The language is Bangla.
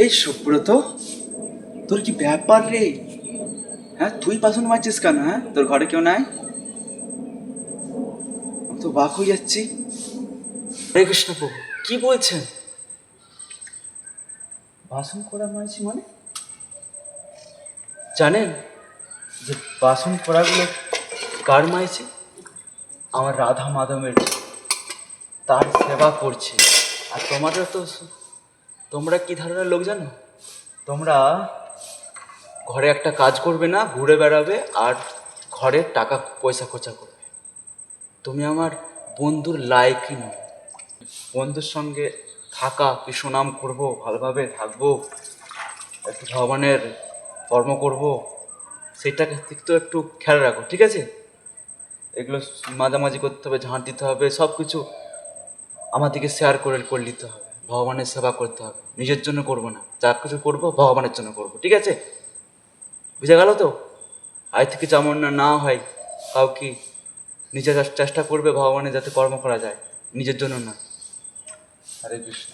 এই সুব্রত, তোর কি ব্যাপার রে? হ্যাঁ, তুই বাসন মাজছিস কেন? হ্যাঁ, তোর ঘরে কেউ নাই? আমি তো বাক হয়ে যাচ্ছি। হরে কৃষ্ণ প্রভু, কি বলছেন? বাসন করা মাঝছি মানে? জানেন যে বাসন করাগুলো কার মাইছে? আমার রাধা মাধবের, তার সেবা করছে। আর তোমরা কি ধারণার লোক জানো? তোমরা ঘরে একটা কাজ করবে না, ঘুরে বেড়াবে আর ঘরে টাকা পয়সা খরচা করবে। তুমি আমার বন্ধুর লায়কই নও। বন্ধুর সঙ্গে থাকা, কি সুনাম করবো, ভালোভাবে থাকবো, একটু ভগবানের কর্ম করব, সেটাকে তো একটু খেয়াল রাখো, ঠিক আছে? এগুলো মাঝামাঝি করতে হবে, ঝাঁট দিতে হবে, সব কিছু আমার দিকে শেয়ার করে নিতে হবে। ভগবানের সেবা করতে হবে, নিজের জন্য করব না। যা কিছু করবো ভগবানের জন্য করব, ঠিক আছে? বুঝে গেল তো? আজ থেকে যেমন না হয় কাউকে, নিজের চেষ্টা করবে ভগবানের যাতে কর্ম করা যায়, নিজের জন্য না। হরে কৃষ্ণ।